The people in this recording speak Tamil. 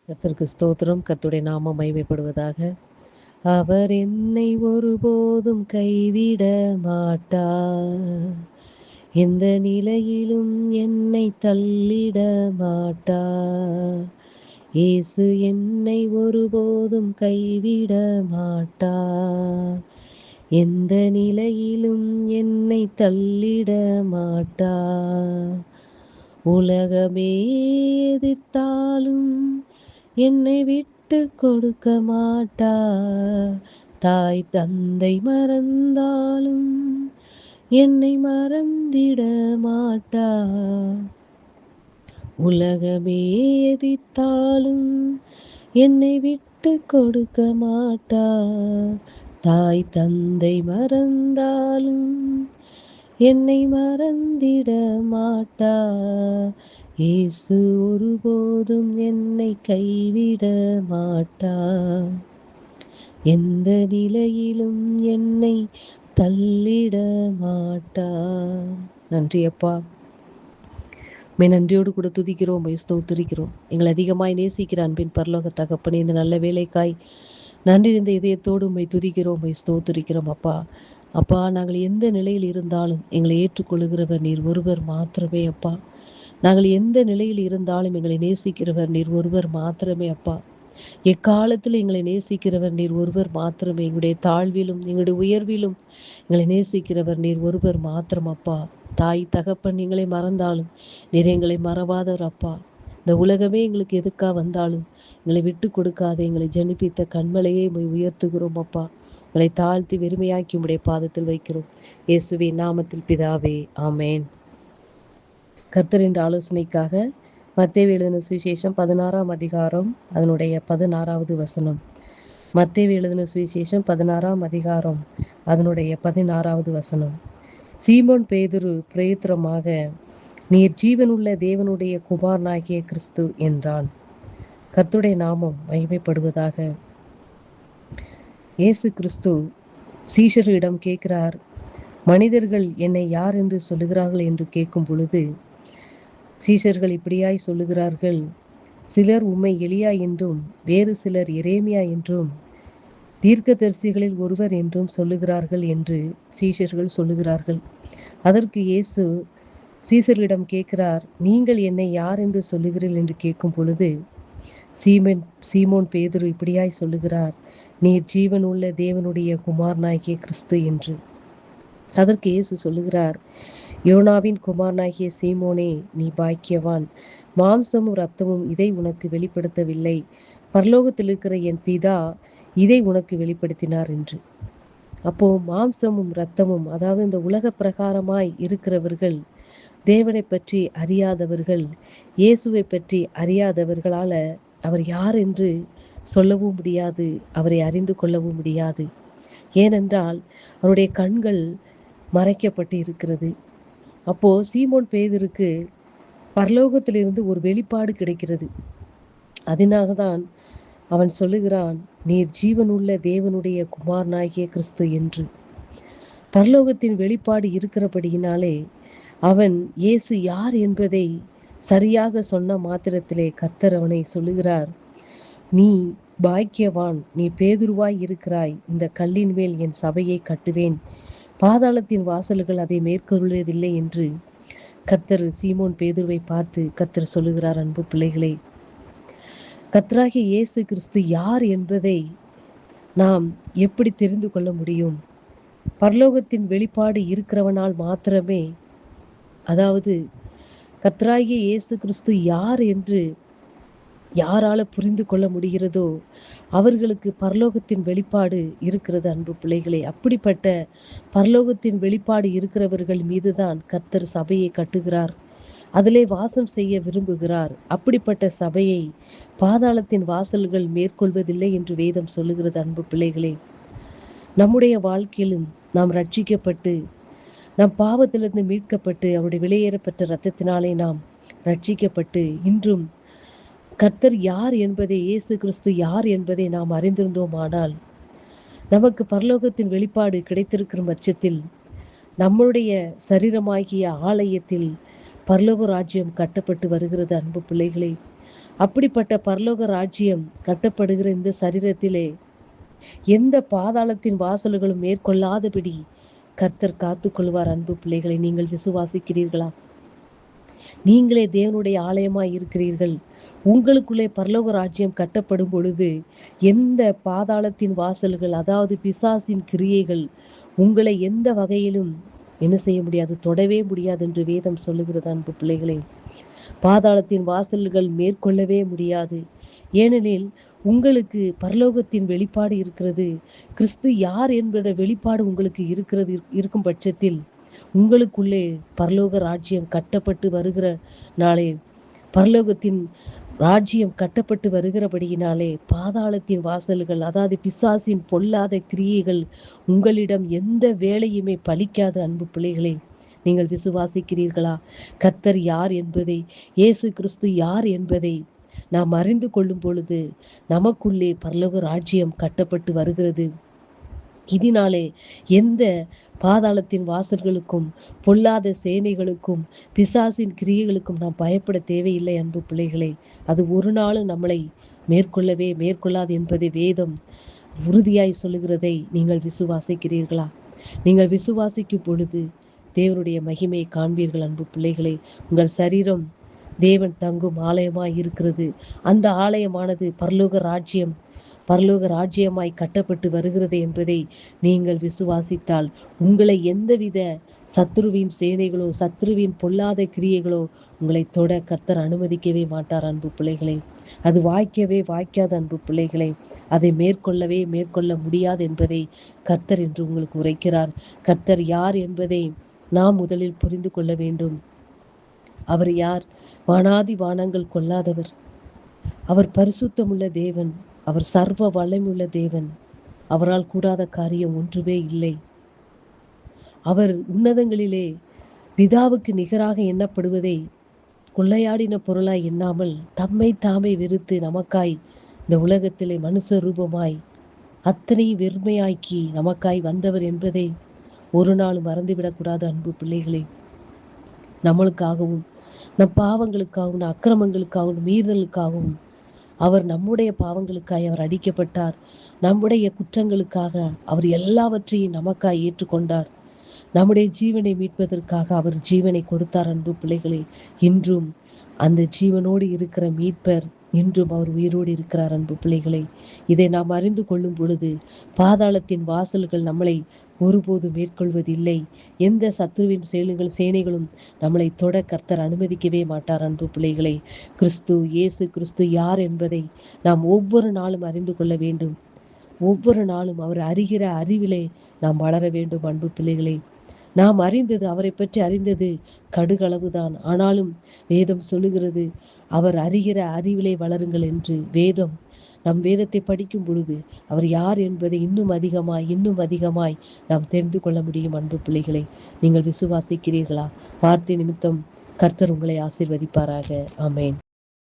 கர்த்தருக்கு ஸ்தோத்திரம். கர்த்தருடைய நாமம் மகிமைப்படுவதாக. அவர் என்னை ஒருபோதும் கைவிட மாட்டார். எந்த நிலையிலும் என்னை தள்ளிட மாட்டார். இயேசு என்னை ஒருபோதும் கைவிட மாட்டார். எந்த நிலையிலும் என்னை தள்ளிட மாட்டார். உலகமே எதிர்த்தாலும் என்னை விட்டு கொடுக்க மாட்டார். தாய் தந்தை மறந்தாலும் என்னை மறந்திட மாட்டார். உலகமே எதிர்த்தாலும் என்னை விட்டு கொடுக்க மாட்டார். தாய் தந்தை மறந்தாலும் என்னை மறந்திட மாட்டார். இயேசு ஒருபோதும் என்னை கைவிட மாட்டார். எந்த நிலையிலும் என்னை தள்ளிட மாட்டார். நன்றி அப்பா. நன்றியோடு கூட துதிக்கிறோம், ஸ்தோத்திரிக்கிறோம். எங்களை அதிகமாய் நேசிக்கிற அன்பின் பரலோக தகப்பனே, இந்த நல்ல வேலைக்காய் நன்றி இருந்த இதயத்தோடு உம்மை துதிக்கிறோம், ஸ்தோத்திரிக்கிறோம் அப்பா. அப்பா, நாங்கள் எந்த நிலையில் இருந்தாலும் எங்களை ஏற்றுக்கொள்கிறவர் நீர் ஒருவர் மாத்திரமே அப்பா. நாங்கள் எந்த நிலையில் இருந்தாலும் எங்களை நேசிக்கிறவர் நீர் ஒருவர் மாத்திரமே அப்பா. எக்காலத்தில் எங்களை நேசிக்கிறவர் நீர் ஒருவர் மாத்திரமே. எங்களுடைய தாழ்விலும் எங்களுடைய உயர்விலும் எங்களை நேசிக்கிறவர் நீர் ஒருவர் மாத்திரம் அப்பா. தாய் தகப்பன் எங்களை மறந்தாலும் நீர் எங்களை மறவாதவர் அப்பா. இந்த உலகமே எங்களுக்கு எதுக்காக வந்தாலும் எங்களை விட்டு கொடுக்காத எங்களை ஜனிப்பித்த கண்மலையை உயர்த்துகிறோம் அப்பா. எங்களை தாழ்த்தி வெறுமையாக்கி உம்முடைய பாதத்தில் வைக்கிறோம். இயேசுவின் நாமத்தில் பிதாவே, ஆமேன். கர்த்தரின் ஆலோசனைக்காக மத்தேயு எழுதின சுவிசேஷம் 16ஆம் அதிகாரம் அதனுடைய 16வது வசனம். மத்தேயு எழுதின சுவிசேஷம் 16ஆம் அதிகாரம் அதனுடைய 16வது வசனம். சீமோன் பேதுரு பிரயுத்தரமாக, நீர் ஜீவனுள்ள தேவனுடைய குமாரனாகிய கிறிஸ்து என்றான். கர்த்தருடைய நாமம் மகிமைப்படுவதாக. இயேசு கிறிஸ்து சீஷரிடம் கேட்கிறார், மனிதர்கள் என்னை யார் என்று சொல்லுகிறார்கள் என்று கேட்கும் பொழுது சீஷர்கள் இப்படியாய் சொல்லுகிறார்கள், சிலர் உம்மை எலியா என்றும் வேறு சிலர் எரேமியா என்றும் தீர்க்கதரிசிகளில் ஒருவர் என்றும் சொல்லுகிறார்கள் என்று சீஷர்கள் சொல்லுகிறார்கள். அதற்கு இயேசு சீஷர்களிடம் கேட்கிறார், நீங்கள் என்னை யார் என்று சொல்லுகிறீர்கள் என்று கேட்கும் பொழுது சீமோன் பேதுரு இப்படியாய் சொல்லுகிறார், நீர் ஜீவனுள்ள தேவனுடைய குமாரனாகிய கிறிஸ்து என்று. அதற்கு இயேசு சொல்லுகிறார், யோனாவின் குமாரனாகிய சீமோனே, நீ பாக்கியவான். மாம்சமும் இரத்தமும் இதை உனக்கு வெளிப்படுத்தவில்லை, பரலோகத்தில் இருக்கிற என் பிதா இதை உனக்கு வெளிப்படுத்தினார் என்று. அப்போ மாம்சமும் இரத்தமும், அதாவது இந்த உலக பிரகாரமாய் இருக்கிறவர்கள், தேவனை பற்றி அறியாதவர்கள், இயேசுவை பற்றி அறியாதவர்களால அவர் யார் என்று சொல்லவும் முடியாது, அவரை அறிந்து கொள்ளவும் முடியாது. ஏனென்றால் அவருடைய கண்கள் மறைக்கப்பட்டு இருக்கிறது. அப்போ சீமோன் பேதுருக்கு பரலோகத்திலிருந்து ஒரு வெளிப்பாடு கிடைக்கிறது. அதனால்தான் அவன் சொல்லுகிறான், நீர் ஜீவனுள்ள தேவனுடைய குமாரனாகிய கிறிஸ்து என்று. பரலோகத்தின் வெளிப்பாடு இருக்கிறபடியினாலே அவன் இயேசு யார் என்பதை சரியாக சொன்ன மாத்திரத்திலே கர்த்தர் அவனை சொல்லுகிறார், நீ பாக்கியவான், நீ பேதுருவாய் இருக்கிறாய், இந்த கல்லின் மேல் என் சபையை கட்டுவேன், பாதாளத்தின் வாசல்கள் அதை மேற்கொள்வதில்லை என்று கர்த்தர் சீமோன் பேதுருவை பார்த்து கர்த்தர் சொல்லுகிறார். அன்பு பிள்ளைகளே, கர்த்தராகிய இயேசு கிறிஸ்து யார் என்பதை நாம் எப்படி தெரிந்து கொள்ள முடியும்? பரலோகத்தின் வெளிப்பாடு இருக்கிறவனால் மாத்திரமே, அதாவது கர்த்தராகிய இயேசு கிறிஸ்து யார் என்று யாரால புரிந்து கொள்ள முடிகிறதோ அவர்களுக்கு பரலோகத்தின் வெளிப்பாடு இருக்கிறது. அன்பு பிள்ளைகளே, அப்படிப்பட்ட பரலோகத்தின் வெளிப்பாடு இருக்கிறவர்கள் மீதுதான் கர்த்தர் சபையை கட்டுகிறார், அதிலே வாசம் செய்ய விரும்புகிறார். அப்படிப்பட்ட சபையை பாதாளத்தின் வாசல்கள் மேற்கொள்வதில்லை என்று வேதம் சொல்லுகிறது. அன்பு பிள்ளைகளே, நம்முடைய வாழ்க்கையிலும் நாம் ரட்சிக்கப்பட்டு, நம் பாவத்திலிருந்து மீட்கப்பட்டு, அவருடைய விலையேறப்பட்ட இரத்தத்தினாலே நாம் ரட்சிக்கப்பட்டு, இன்றும் கர்த்தர் யார் என்பதை, இயேசு கிறிஸ்து யார் என்பதை நாம் அறிந்திருந்தோமானால், நமக்கு பரலோகத்தின் வெளிப்பாடு கிடைத்திருக்கிற பட்சத்தில் நம்முடைய சரீரமாகிய ஆலயத்தில் பரலோக ராஜ்யம் கட்டப்பட்டு வருகிறது. அன்பு பிள்ளைகளே, அப்படிப்பட்ட பரலோக ராஜ்யம் கட்டப்படுகிற இந்த சரீரத்திலே எந்த பாதாளத்தின் வாசல்களும் மேற்கொள்ளாதபடி கர்த்தர் காத்துக்கொள்வார். அன்பு பிள்ளைகளை, நீங்கள் விசுவாசிக்கிறீர்களா? நீங்களே தேவனுடைய ஆலயமாய் இருக்கிறீர்கள். உங்களுக்குள்ளே பரலோக ராஜ்யம் கட்டப்படும் பொழுது எந்த பாதாளத்தின் வாசல்கள், அதாவது பிசாசின் கிரியைகள் உங்களை எந்த வகையிலும் என்ன செய்ய முடியாது, தொடவே முடியாது என்று வேதம் சொல்லுகிறது. அன்பு பிள்ளைகளே, பாதாளத்தின் வாசல்கள் மேற்கொள்ளவே முடியாது. ஏனெனில் உங்களுக்கு பரலோகத்தின் வெளிப்பாடு இருக்கிறது. கிறிஸ்து யார் என்கிற வெளிப்பாடு உங்களுக்கு இருக்கும் பட்சத்தில் உங்களுக்குள்ளே பரலோக ராஜ்யம் கட்டப்பட்டு வருகிற நாளே, பரலோகத்தின் ராஜ்யம் கட்டப்பட்டு வருகிறபடியினாலே பாதாளத்தின் வாசல்கள், அதாவது பிசாசின் பொல்லாத கிரியைகள் உங்களிடம் எந்த வேலையுமே பலிக்காது. அன்பு பிள்ளைகளே, நீங்கள் விசுவாசிக்கிறீர்களா? கர்த்தர் யார் என்பதை, இயேசு கிறிஸ்து யார் என்பதை நாம் அறிந்து கொள்ளும் பொழுது நமக்குள்ளே பரலோக ராஜ்யம் கட்டப்பட்டு வருகிறது. இதனாலே எந்த பாதாளத்தின் வாசல்களுக்கும், பொல்லாத சேனைகளுக்கும், பிசாசின் கிரியைகளுக்கும் நாம் பயப்பட தேவையில்லை. அன்பு பிள்ளைகளே, அது ஒரு நாளும் நம்மளை மேற்கொள்ளாது என்பதை வேதம் உறுதியாய் சொல்லுகிறதை நீங்கள் விசுவாசிக்கிறீர்களா? நீங்கள் விசுவாசிக்கும் பொழுது தேவனுடைய மகிமையை காண்பீர்கள். அன்பு பிள்ளைகளே, உங்கள் சரீரம் தேவன் தங்கும் ஆலயமாய் இருக்கிறது. அந்த ஆலயமானது பரலோக ராஜ்யமாய் கட்டப்பட்டு வருகிறது என்பதை நீங்கள் விசுவாசித்தால் உங்களை எந்தவித சத்துருவின் சேனைகளோ, சத்துருவின் பொல்லாத கிரியைகளோ உங்களை தொட கர்த்தர் அனுமதிக்கவே மாட்டார். அன்பு பிள்ளைகளே, அது வாய்க்காத அன்பு பிள்ளைகளே, அதை மேற்கொள்ள முடியாது என்பதை கர்த்தர் என்று உங்களுக்கு உரைக்கிறார். கர்த்தர் யார் என்பதை நாம் முதலில் புரிந்து கொள்ள வேண்டும். அவர் யார்? வானாதி வானங்கள் கொள்ளாதவர். அவர் பரிசுத்தமுள்ள தேவன். அவர் சர்வ வல்லமையுள்ள தேவன். அவரால் கூடாத காரியம் ஒன்றுமே இல்லை. அவர் உன்னதங்களிலே பிதாவுக்கு நிகராக எண்ணப்படுவதை கொள்ளையாடின பொருளாய் எண்ணாமல் தம்மை தாமே வெறுத்து நமக்காய் இந்த உலகத்திலே மனுஷ ரூபமாய் அத்தனையும் வெறுமையாக்கி நமக்காய் வந்தவர் என்பதை ஒரு நாள் மறந்துவிடக்கூடாது. அன்பு பிள்ளைகளே, நம்மளுக்காகவும், நம் பாவங்களுக்காகவும், அக்கிரமங்களுக்காகவும், மீறுதலுக்காகவும் அவர் நம்முடைய பாவங்களுக்காய் அவர் அடிக்கப்பட்டார். நம்முடைய குற்றங்களுக்காக அவர் எல்லாவற்றையும் நமக்காய் ஏற்றுக்கொண்டார். நம்முடைய ஜீவனை மீட்பதற்காக அவர் ஜீவனை கொடுத்தார். அன்பு பிள்ளைகளே, இன்றும் அந்த ஜீவனோடு இருக்கிற மீட்பர் இன்றும் அவர் உயிரோடு இருக்கிறார். அன்பு பிள்ளைகளே, இதை நாம் அறிந்து கொள்ளும் பொழுது பாதாளத்தின் வாசல்கள் நம்மளை ஒருபோதும் மேற்கொள்வதில்லை. எந்த சத்துருவின் சேனைகளும் நம்மளை தொட கர்த்தர் அனுமதிக்கவே மாட்டார். அன்பு பிள்ளைகளே, இயேசு கிறிஸ்து யார் என்பதை நாம் ஒவ்வொரு நாளும் அறிந்து கொள்ள வேண்டும். ஒவ்வொரு நாளும் அவர் அறிகிற அறிவிலே நாம் வளர வேண்டும். அன்பு பிள்ளைகளே, நாம் அவரை பற்றி அறிந்தது கடுகளவுதான். ஆனாலும் வேதம் சொல்லுகிறது, அவர் அறிகிற அறிவிலே வளருங்கள் என்று. நம் வேதத்தை படிக்கும் பொழுது அவர் யார் என்பதை இன்னும் அதிகமாய் நாம் தெரிந்து கொள்ள முடியும். அன்பு பிள்ளைகளை, நீங்கள் விசுவாசிக்கிறீர்களா? வார்த்தை நிமித்தம் கர்த்தர் உங்களை ஆசீர்வதிப்பாராக. ஆமென்.